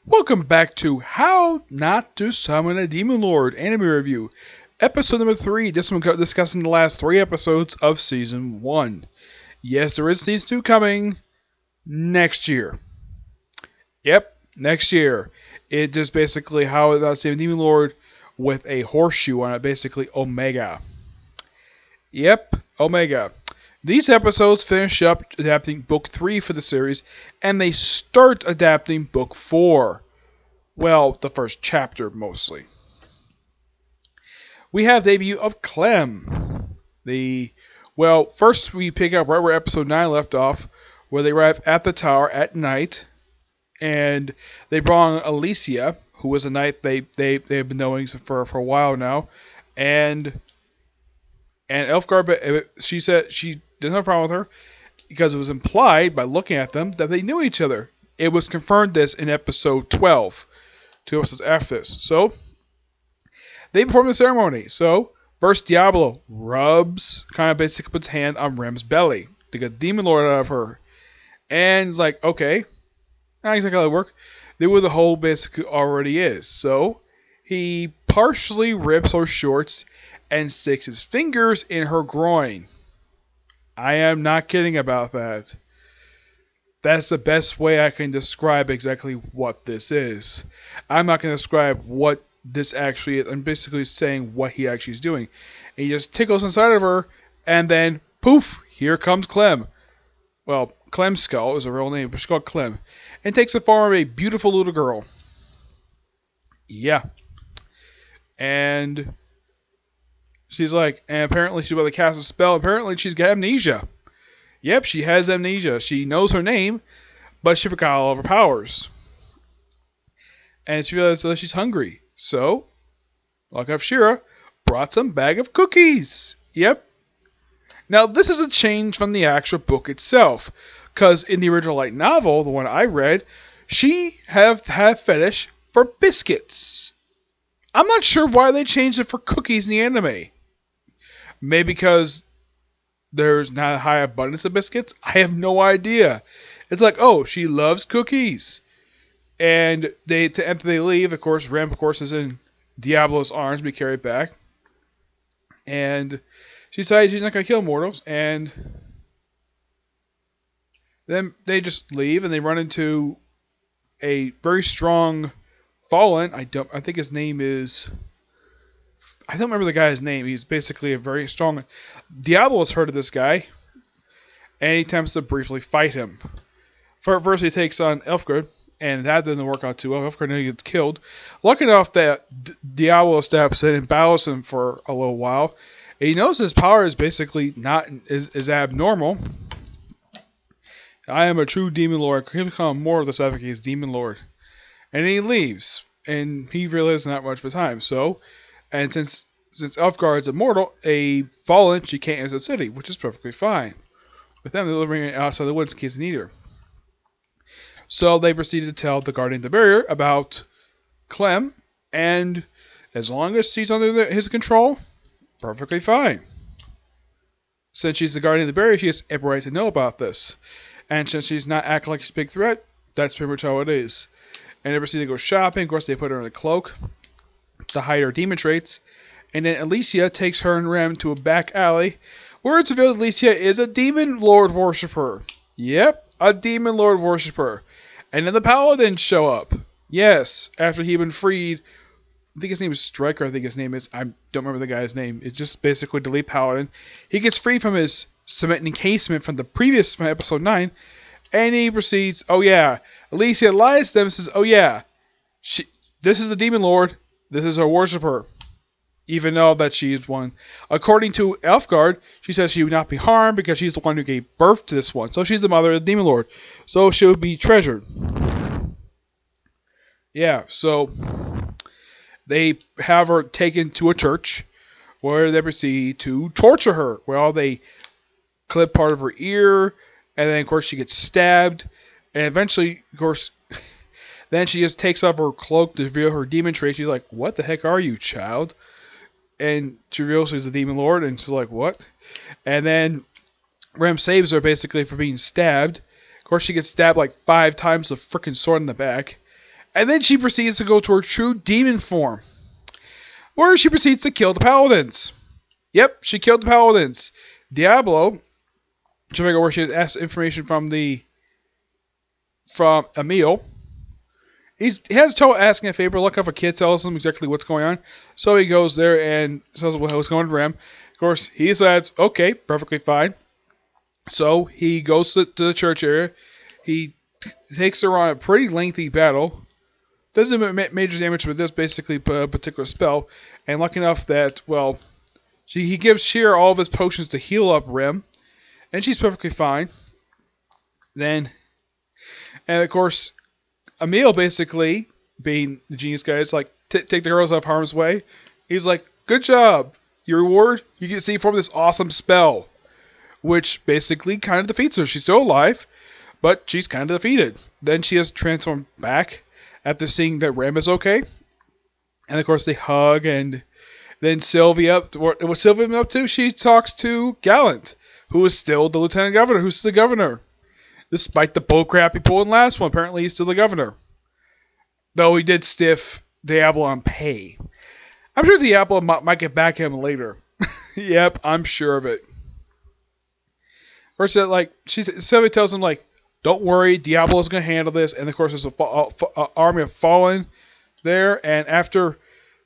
Welcome back to How Not to Summon a Demon Lord anime review, episode number 3. This one discussing the last 3 episodes of season 1. Yes, there is season 2 coming next year. Yep, next year. It just basically how to save a demon lord with a horseshoe on it, basically Omega. Yep, Omega. These episodes finish up adapting book 3 for the series, and they start adapting book 4. Well, the first chapter mostly. We have the debut of Clem. First we pick up right where episode 9 left off, where they arrive at the tower at night, and they brought on Alicia, who was a knight they've been knowing for a while now, and Elfgar. She said she didn't have a problem with her because it was implied by looking at them that they knew each other. It was confirmed this in episode 12. 2 episodes after this. So, they perform the ceremony. So, first Diablo kind of basically puts hand on Rem's belly to get the Demon Lord out of her. And it's like, okay, not exactly how it works. They were the whole basically already is. So, he partially rips her shorts and sticks his fingers in her groin. I am not kidding about that. That's the best way I can describe exactly what this is. I'm not going to describe what this actually is. I'm basically saying what he actually is doing. And he just tickles inside of her, and then, poof, here comes Clem. Well, Clem Skull is a real name, but she's called Clem. And takes the form of a beautiful little girl. Yeah. And she's like, and apparently she's about to cast a spell. Apparently she's got amnesia. Yep, she has amnesia. She knows her name, but she forgot all of her powers. And she realizes that she's hungry. So, like up Shira, brought some bag of cookies. Yep. Now, this is a change from the actual book itself. Because in the original light novel, the one I read, she had fetish for biscuits. I'm not sure why they changed it for cookies in the anime. Maybe because there's not a high abundance of biscuits? I have no idea. It's like, oh, she loves cookies. And after they leave, of course, Rem, of course, is in Diablo's arms to be carried back. And she decides she's not going to kill mortals. And then they just leave and they run into a very strong fallen. I think his name is... I don't remember the guy's name. He's basically a very strong... Diablo has heard of this guy, and he attempts to briefly fight him. First, he takes on Elfgar, and that didn't work out too well. Elfgar nearly gets killed. Lucky enough that Diablo steps in and battles him for a little while. And he knows his power is basically is abnormal. I am a true demon lord. He'll become more of this advocate as demon lord. And he leaves, and he realizes not much of the time. So... And since Elfgar is immortal, a fallen, she can't enter the city, which is perfectly fine. With them, they're living outside the woods in case they need her. So they proceeded to tell the Guardian of the Barrier about Clem, and as long as she's under his control, perfectly fine. Since she's the Guardian of the Barrier, she has every right to know about this. And since she's not acting like she's a big threat, that's pretty much how it is. And they proceed to go shopping. Of course, they put her in a cloak to hide her demon traits, and then Alicia takes her and Rem to a back alley where it's revealed Alicia is a demon lord worshipper. Yep, a demon lord worshipper. And then the paladins show up. Yes, after he'd been freed. I think his name is Striker. I think his name is. I don't remember the guy's name. It's just basically the lead paladin. He gets free from his cement encasement from the previous episode 9, and he proceeds. Oh yeah, Alicia lies to them and says, "Oh yeah, this is the demon lord. This is her worshipper," even though that she is one. According to Elfgar, she says she would not be harmed because she's the one who gave birth to this one. So she's the mother of the demon lord. So she would be treasured. Yeah, so they have her taken to a church where they proceed to torture her. Well, they clip part of her ear, and then of course she gets stabbed, and eventually, of course... Then she just takes off her cloak to reveal her demon trait. She's like, "What the heck are you, child?" And she reveals she's the demon lord, and she's like, "What?" And then Rem saves her basically for being stabbed. Of course, she gets stabbed like 5 times with a freaking sword in the back. And then she proceeds to go to her true demon form, where she proceeds to kill the paladins. Yep, she killed the paladins. Diablo, to figure out where she has asked information from Emil. He has trouble asking a favor. Look, if a kid tells him exactly what's going on, so he goes there and says what's going on to Rem. Of course, he says, "Okay, perfectly fine." So he goes to the church area. He takes her on a pretty lengthy battle. Doesn't make major damage with this basically a particular spell. And lucky enough that, well, he gives Sheer all of his potions to heal up Rem. And she's perfectly fine. And of course, Emil basically, being the genius guy, is like, take the girls out of harm's way. He's like, good job. Your reward, you get to see from this awesome spell. Which basically kind of defeats her. She's still alive, but she's kind of defeated. Then she has transformed back after seeing that Rem is okay. And of course they hug, and then Sylvia, what's Sylvia up to? She talks to Gallant, who is still the lieutenant governor, who's the governor. Despite the bullcrap he pulled in the last one, apparently he's still the governor. Though he did stiff Diablo on pay. I'm sure Diablo might get back at him later. Yep, I'm sure of it. First, Sylvia tells him, like, don't worry, Diablo's going to handle this. And, of course, there's an army of Fallen there. And after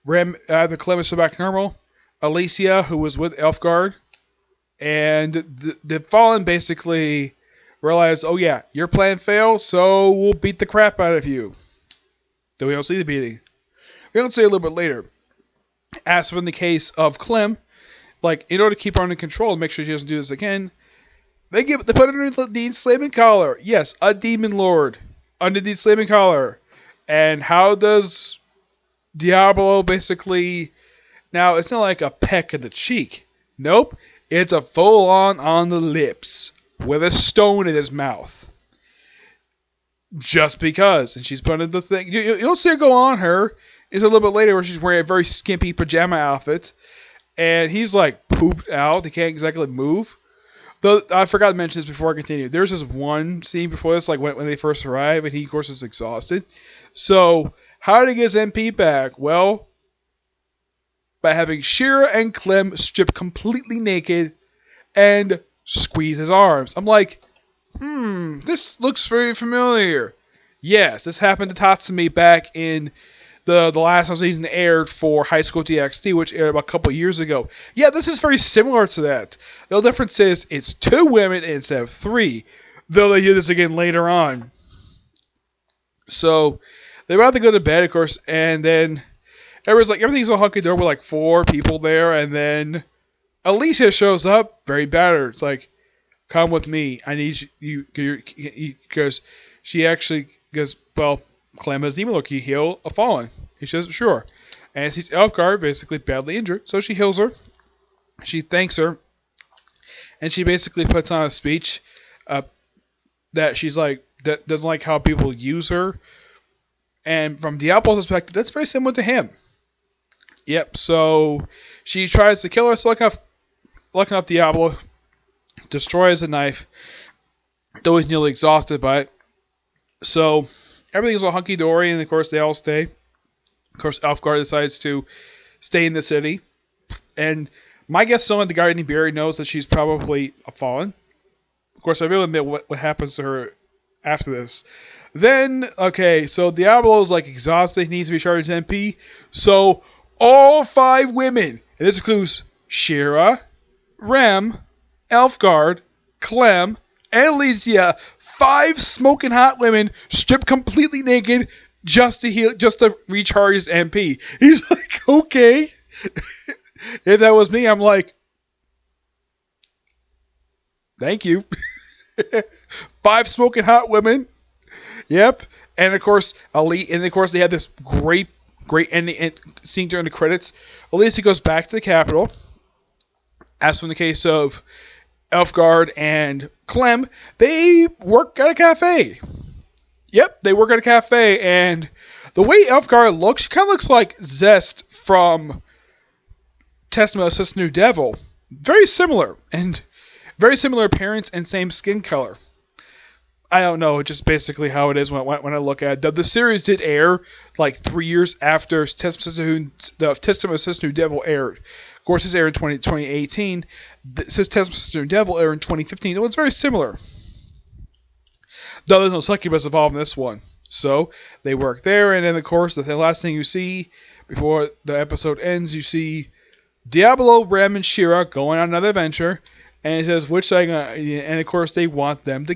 Clem is back to normal, Alicia, who was with Elfgard, and the Fallen basically realize, oh, yeah, your plan failed, so we'll beat the crap out of you. Though we don't see the beating. We don't see it a little bit later. As for in the case of Clem, like, in order to keep her under control and make sure she doesn't do this again, they put her under the enslavement collar. Yes, a demon lord under the enslavement collar. And how does Diablo basically... Now, it's not like a peck of the cheek. Nope. It's a full-on on the lips. With a stone in his mouth. Just because. And she's put in the thing. You'll see her go on her. It's a little bit later where she's wearing a very skimpy pajama outfit. And he's like pooped out. He can't exactly move. Though I forgot to mention this before I continue. There's this one scene before this, like when they first arrive, and he, of course, is exhausted. So, how did he get his MP back? Well, by having Shira and Clem stripped completely naked and squeeze his arms. I'm like, this looks very familiar. Yes, this happened to Tatsumi back in the last season aired for High School DxD, which aired about a couple years ago. Yeah, this is very similar to that. The difference is it's 2 women instead of 3, though they do this again later on. So, they're about to go to bed, of course, and then everything's all hunky-dory with like 4 people there, and then Alicia shows up, very battered. It's like, come with me. I need you, because she actually goes, well, Clem has demon lord. Can you heal a fallen? He says, sure. And sees Elfgard basically badly injured, so she heals her. She thanks her, and she basically puts on a speech that she's like, that doesn't like how people use her. And from Diablo's perspective, that's very similar to him. Yep, so she tries to kill her, so lucky enough Diablo destroys the knife, though he's nearly exhausted by it. So, everything's all hunky-dory, and of course they all stay. Of course, Elfgard decides to stay in the city. And my guess is someone the Guardian Barry knows that she's probably a fallen. Of course, I really admit what happens to her after this. Then, okay, so Diablo's like exhausted, he needs to recharge his MP. So, all 5 women, and this includes Shira, Rem, Elfgard, Clem, and Alicia, 5 smoking hot women stripped completely naked just to recharge his MP. He's like, okay. If that was me, I'm like, thank you. 5 smoking hot women. Yep. And of course, they had this great ending scene during the credits. Alicia goes back to the capital. As from the case of Elfgard and Clem, they work at a cafe. Yep, they work at a cafe, and the way Elfgard looks, she kind of looks like Zest from Testament of Sister New Devil. Very similar appearance and same skin color. I don't know, just basically how it is when I look at it. The series did air like 3 years after the Testament of Sister Devil aired. Of course, this aired in 2018. This Testament of Sister Devil aired in 2015. It was very similar. Though there's no succubus involved in this one. So they work there, and then of course the last thing you see before the episode ends, you see Diablo, Ram, and Shira going on another adventure, and it says which I and of course they want them to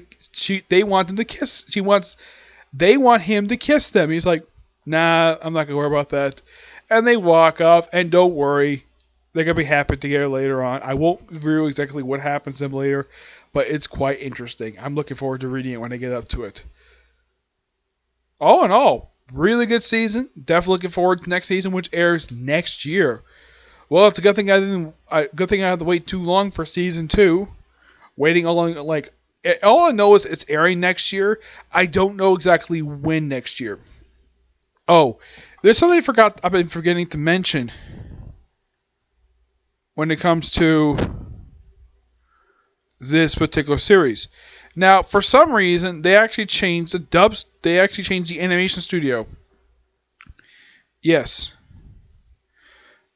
they want them to kiss. They want him to kiss them. He's like, nah, I'm not gonna worry about that. And they walk off, and don't worry, they're gonna be happy together later on. I won't reveal exactly what happens to them later, but it's quite interesting. I'm looking forward to reading it when I get up to it. All in all, really good season. Definitely looking forward to next season, which airs next year. Well, it's a good thing I didn't. Good thing I had to wait too long for season 2. Waiting along like all I know is it's airing next year. I don't know exactly when next year. Oh, there's something I've been forgetting to mention when it comes to this particular series. Now, for some reason, they actually changed the dubs. They actually changed the animation studio. Yes.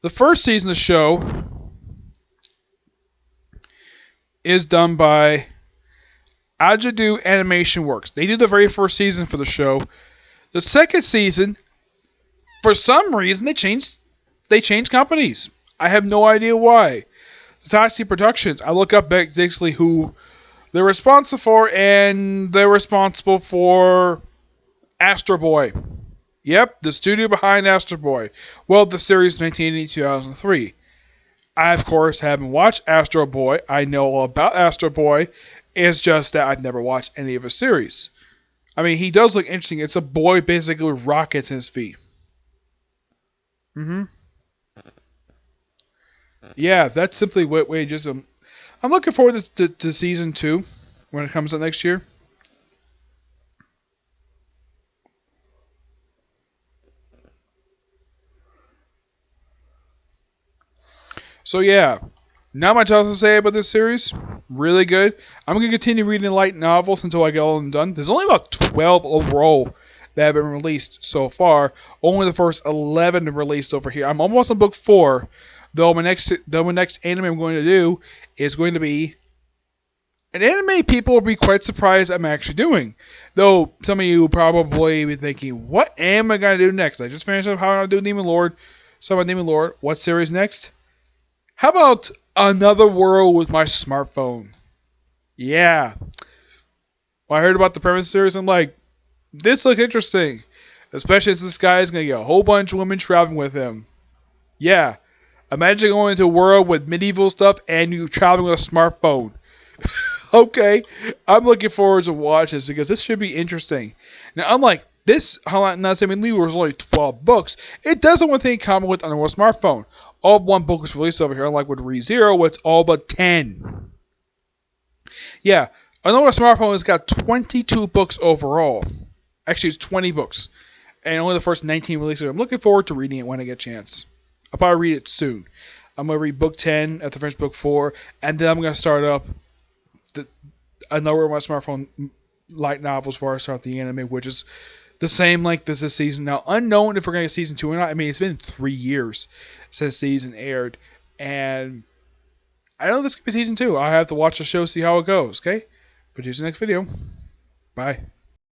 The first season of the show is done by Ajadu Animation Works. They did the very first season for the show. The second season, for some reason, they changed companies. I have no idea why. Hitachi Productions. I look up basically who they're responsible for, and they're responsible for Astro Boy. Yep, the studio behind Astro Boy. Well, the series 1980-2003. I, of course, haven't watched Astro Boy. I know all about Astro Boy. It's just that I've never watched any of his series. I mean, he does look interesting. It's a boy basically with rockets in his feet. Yeah, that's simply what we just. I'm looking forward to season 2 when it comes out next year. So yeah, not much else to say about this series. Really good. I'm gonna continue reading light novels until I get all of them done. There's only about 12 overall that have been released so far. Only the first 11 released over here. I'm almost on book 4. Though my next anime I'm going to do is going to be an anime people will be quite surprised I'm actually doing. Though some of you will probably be thinking, what am I going to do next? I just finished up how to do Demon Lord. So about Demon Lord, what series next? How about Another World with my smartphone? Yeah. When I heard about the premise series, I'm like, this looks interesting. Especially as this guy is going to get a whole bunch of women traveling with him. Yeah. Imagine going into a world with medieval stuff and you traveling with a smartphone. Okay. I'm looking forward to watching this because this should be interesting. Now, unlike this, Not Saving Lee was only 12 books, it doesn't want anything in common with Underworld Smartphone. All one book was released over here, unlike with ReZero, it's all but 10. Yeah, Underworld Smartphone has got 22 books overall. Actually, it's 20 books. And only the first 19 releases. I'm looking forward to reading it when I get a chance. I'll probably read it soon. I'm going to read book 10 after finish book 4, and then I'm going to start up Underworld Smartphone light novels before I start the anime, which is the same length as this season. Now, unknown if we're going to get season 2 or not. I mean, it's been 3 years since season aired, and I know this could be season 2. I'll have to watch the show, see how it goes, okay? But here's the next video. Bye.